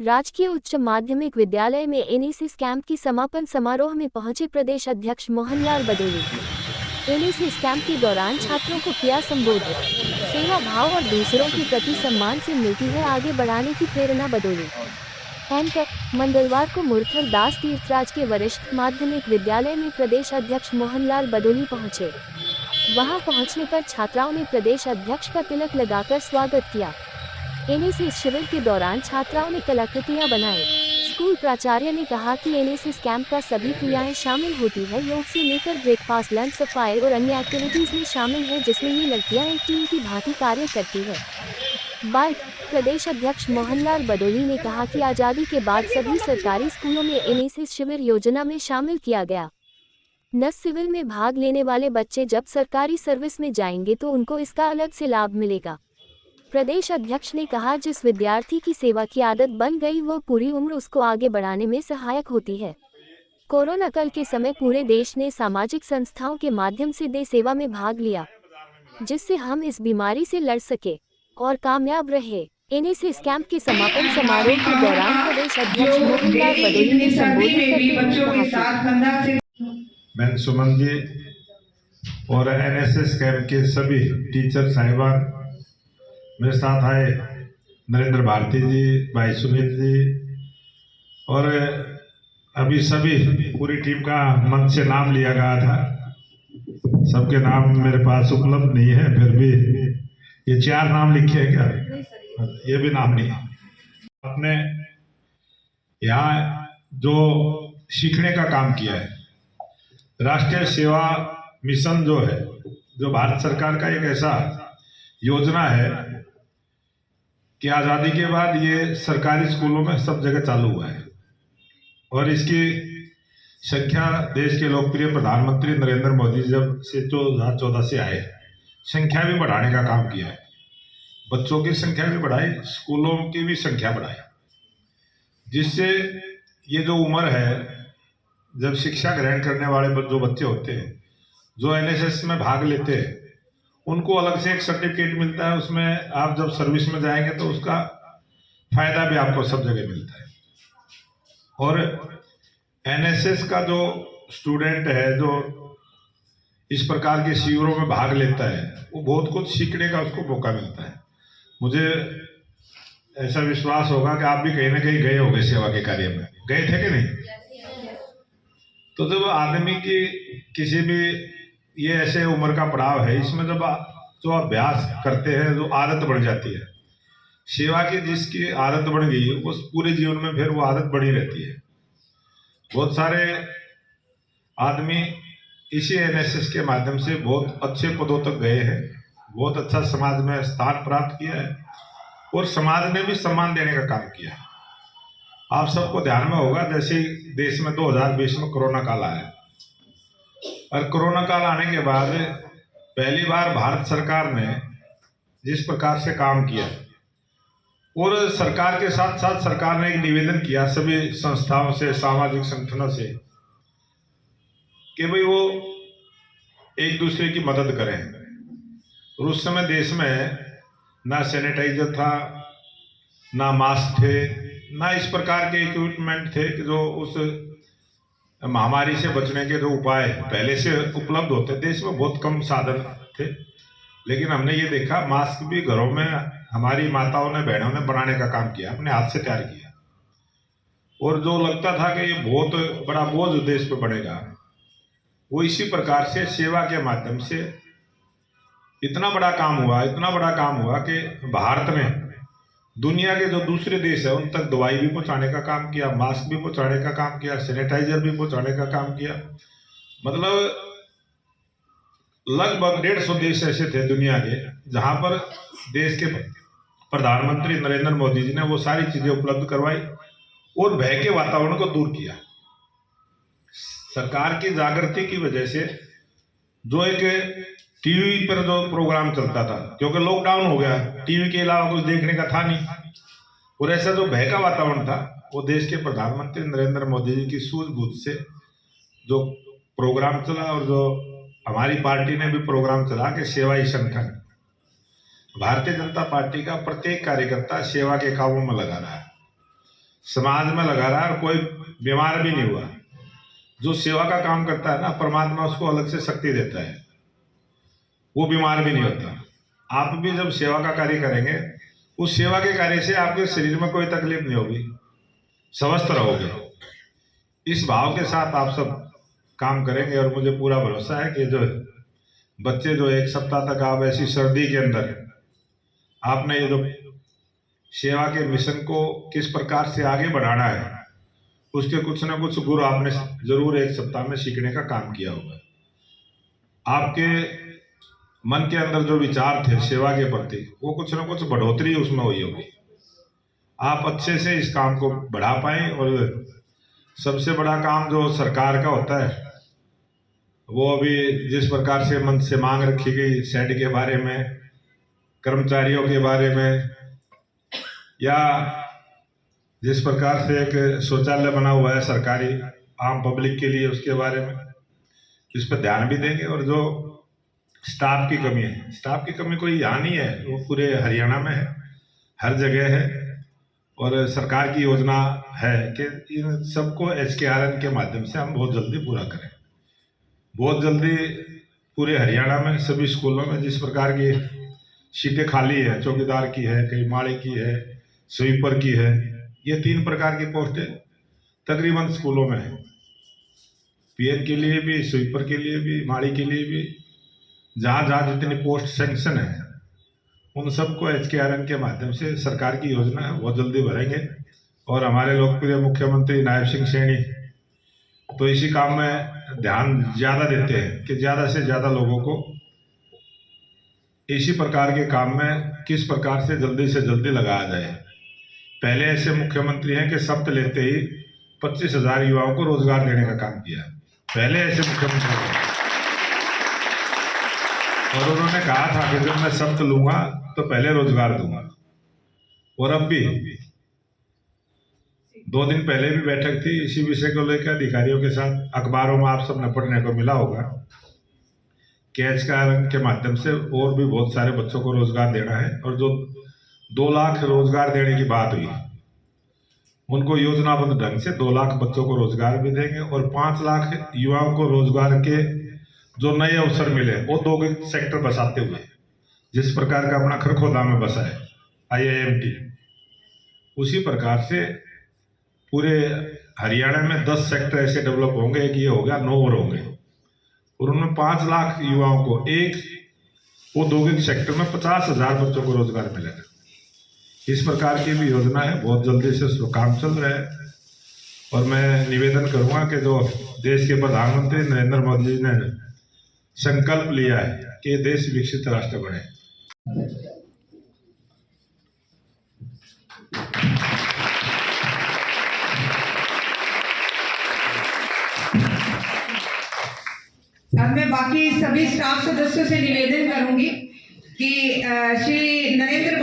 राजकीय उच्च माध्यमिक विद्यालय में एनएसएस कैंप की समापन समारोह में पहुंचे प्रदेश अध्यक्ष मोहनलाल बदोली। एनएसएस कैंप के दौरान छात्रों को किया संबोधित। सेवा भाव और दूसरों के प्रति सम्मान से मिलती है आगे बढ़ाने की प्रेरणा। बदोली एंकर मंगलवार को मुरथल दास तीर्थराज के वरिष्ठ माध्यमिक विद्यालय में प्रदेश अध्यक्ष मोहनलाल बदोली पहुंचे। वहां पहुंचने पर छात्राओं ने प्रदेश अध्यक्ष का तिलक लगाकर स्वागत किया। एनएसएस शिविर के दौरान छात्राओं ने कलाकृतियां बनाई। स्कूल प्राचार्य ने कहा कि एनएसएस कैंप का सभी क्रियाएं शामिल होती है, योग से लेकर ब्रेकफास्ट, लंच, सफाई और अन्य एक्टिविटीज में शामिल है, जिसमें ये लड़कियां एक टीम की भांति कार्य करती है। बाइट प्रदेश अध्यक्ष मोहनलाल बदोली ने कहा कि आज़ादी के बाद सभी सरकारी स्कूलों में एनएसएस शिविर योजना में शामिल किया गया। नस सिविल में भाग लेने वाले बच्चे जब सरकारी सर्विस में जाएंगे तो उनको इसका अलग से लाभ मिलेगा। प्रदेश अध्यक्ष ने कहा, जिस विद्यार्थी की सेवा की आदत बन गई वो पूरी उम्र उसको आगे बढ़ाने में सहायक होती है। कोरोना काल के समय पूरे देश ने सामाजिक संस्थाओं के माध्यम से देश सेवा में भाग लिया, जिससे हम इस बीमारी से लड़ सके और कामयाब रहे। एनएसएस कैंप के समापन समारोह के दौरान प्रदेश अध्यक्ष मोहनलाल बदोली ने संबोधित करते हुए कहा कि मैं सुमन जी और एनएसएस कैंप के सभी टीचर साहिबान, मेरे साथ आए नरेंद्र भारती जी, भाई सुनील जी और अभी सभी पूरी टीम का मंच से नाम लिया गया था। सबके नाम मेरे पास उपलब्ध नहीं है, फिर भी ये 4 नाम लिखे हैं क्या? ये भी नाम नहीं है। आपने यहाँ जो सीखने का काम किया है, राष्ट्रीय सेवा मिशन जो है, जो भारत सरकार का एक ऐसा योजना है कि आज़ादी के बाद ये सरकारी स्कूलों में सब जगह चालू हुआ है और इसकी संख्या देश के लोकप्रिय प्रधानमंत्री नरेंद्र मोदी जब से 2014 से आए, संख्या भी बढ़ाने का काम किया है। बच्चों की संख्या भी बढ़ाई, स्कूलों की भी संख्या बढ़ाई, जिससे ये जो उम्र है जब शिक्षा ग्रहण करने वाले जो बच्चे होते हैं, जो एनएसएस में भाग लेते हैं, उनको अलग से एक सर्टिफिकेट मिलता है। उसमें आप जब सर्विस में जाएंगे तो उसका फायदा भी आपको सब जगह मिलता है। और एनएसएस का जो स्टूडेंट है जो इस प्रकार के शिविरों में भाग लेता है, वो बहुत कुछ सीखने का उसको मौका मिलता है। मुझे ऐसा विश्वास होगा कि आप भी कहीं ना कहीं गए होंगे सेवा के कार्य में, गए थे कि नहीं? तो जब आदमी की किसी भी ये ऐसे उम्र का पड़ाव है, इसमें जब जो अभ्यास करते हैं, जो आदत बन जाती है सेवा की, जिसकी आदत बन गई उस पूरे जीवन में फिर वो आदत बनी रहती है। बहुत सारे आदमी इसी एनएसएस के माध्यम से बहुत अच्छे पदों तक गए हैं, बहुत अच्छा समाज में स्थान प्राप्त किया है और समाज ने भी सम्मान देने का काम किया है। आप सबको ध्यान में होगा, जैसे देश में 2020 में कोरोना काल आया और कोरोना काल आने के बाद पहली बार भारत सरकार ने जिस प्रकार से काम किया और सरकार के साथ साथ सरकार ने एक निवेदन किया सभी संस्थाओं से, सामाजिक संगठनों से कि भाई वो एक दूसरे की मदद करें। और उस समय देश में ना सैनिटाइजर था, ना मास्क थे, ना इस प्रकार के इक्विपमेंट थे कि जो उस महामारी से बचने के जो उपाय पहले से उपलब्ध होते। देश में बहुत कम साधन थे, लेकिन हमने ये देखा मास्क भी घरों में हमारी माताओं ने, बहनों ने बनाने का काम किया, अपने हाथ से तैयार किया। और जो लगता था कि ये बहुत बड़ा बोझ देश पे बनेगा, वो इसी प्रकार से सेवा के माध्यम से इतना बड़ा काम हुआ कि भारत ने दुनिया के जो दूसरे देश है उन तक दवाई भी पहुंचाने का काम किया, मास्क भी पहुंचाने का काम किया, सैनिटाइजर भी पहुंचाने का काम किया। मतलब लगभग 150 देश ऐसे थे दुनिया के जहां पर देश के प्रधानमंत्री नरेंद्र मोदी जी ने वो सारी चीजें उपलब्ध करवाई और भय के वातावरण को दूर किया। सरकार की जागृति की वजह से जो एक टीवी पर जो प्रोग्राम चलता था, क्योंकि लॉकडाउन हो गया, टीवी के अलावा कुछ देखने का था नहीं, और ऐसा जो भय का वातावरण था वो देश के प्रधानमंत्री नरेंद्र मोदी जी की सूझबूझ से जो प्रोग्राम चला और जो हमारी पार्टी ने भी प्रोग्राम चला कि सेवा ही संगठन, भारतीय जनता पार्टी का प्रत्येक कार्यकर्ता सेवा के कामों में लगा रहा है। समाज में लगा रहा है और कोई बीमार भी नहीं हुआ। जो सेवा का काम करता है ना, परमात्मा उसको अलग से शक्ति देता है, वो बीमार भी नहीं होता। आप भी जब सेवा का कार्य करेंगे, उस सेवा के कार्य से आपके शरीर में कोई तकलीफ नहीं होगी, स्वस्थ रहोगे। इस भाव के साथ आप सब काम करेंगे और मुझे पूरा भरोसा है कि जो बच्चे जो 1 सप्ताह तक आप ऐसी सर्दी के अंदर आपने ये जो सेवा के मिशन को किस प्रकार से आगे बढ़ाना है, उसके कुछ ना कुछ गुर आपने जरूर 1 सप्ताह में सीखने का काम किया होगा। आपके मन के अंदर जो विचार थे सेवा के प्रति, वो कुछ ना कुछ बढ़ोतरी उसमें हुई होगी। आप अच्छे से इस काम को बढ़ा पाएं। और सबसे बड़ा काम जो सरकार का होता है, वो अभी जिस प्रकार से मन से मांग रखी गई शेड के बारे में, कर्मचारियों के बारे में, या जिस प्रकार से एक शौचालय बना हुआ है सरकारी आम पब्लिक के लिए, उसके बारे में इस पर ध्यान भी देंगे। और जो स्टाफ की कमी है, स्टाफ की कमी कोई यहाँ नहीं है, वो पूरे हरियाणा में है, हर जगह है। और सरकार की योजना है कि इन सबको HKRN के माध्यम से हम बहुत जल्दी पूरा करें। बहुत जल्दी पूरे हरियाणा में सभी स्कूलों में जिस प्रकार की सीटें खाली है, चौकीदार की है, कहीं माड़ी की है, स्वीपर की है, ये 3 प्रकार की पोस्टें तकरीबन स्कूलों में है। PN के लिए भी, स्वीपर के लिए भी, माड़ी के लिए भी, जहाँ जहाँ जितनी पोस्ट सेंक्शन है उन सबको HKRN के माध्यम से सरकार की योजना है, बहुत जल्दी भरेंगे। और हमारे लोकप्रिय मुख्यमंत्री नायब सिंह सैनी तो इसी काम में ध्यान ज़्यादा देते हैं कि ज़्यादा से ज़्यादा लोगों को इसी प्रकार के काम में किस प्रकार से जल्दी लगाया जाए। पहले ऐसे मुख्यमंत्री हैं कि शपथ लेते ही 25,000 युवाओं को रोजगार देने का काम किया। पहले ऐसे मुख्यमंत्री हैं। और उन्होंने कहा था कि जब मैं शपथ लूंगा तो पहले रोजगार दूंगा। और अब भी 2 दिन पहले भी बैठक थी इसी विषय को लेकर अधिकारियों के साथ। अखबारों में आप सबने पढ़ने को मिला होगा कि HKRN के माध्यम से और भी बहुत सारे बच्चों को रोजगार देना है। और जो 2 लाख रोजगार देने की बात हुई, उनको योजनाबद्ध ढंग से 2 लाख बच्चों को रोजगार भी देंगे। और 5 लाख युवाओं को रोजगार के जो नए अवसर मिले औद्योगिक सेक्टर बसाते हुए, जिस प्रकार का अपना खरखोदा में बसा है IIMT, उसी प्रकार से पूरे हरियाणा में 10 सेक्टर ऐसे डेवलप होंगे। एक ये होगा, 9 और होंगे। और उनमें 5 लाख युवाओं को एक औद्योगिक सेक्टर में 50,000 बच्चों को रोजगार मिलेगा। इस प्रकार की भी योजना है, बहुत जल्दी से उसको काम चल रहा है। और मैं निवेदन करूंगा कि जो देश के प्रधानमंत्री नरेंद्र मोदी जी ने संकल्प लिया है कि देश विकसित राष्ट्र बने। अब मैं बाकी सभी स्टाफ सदस्यों से निवेदन करूंगी कि श्री नरेंद्र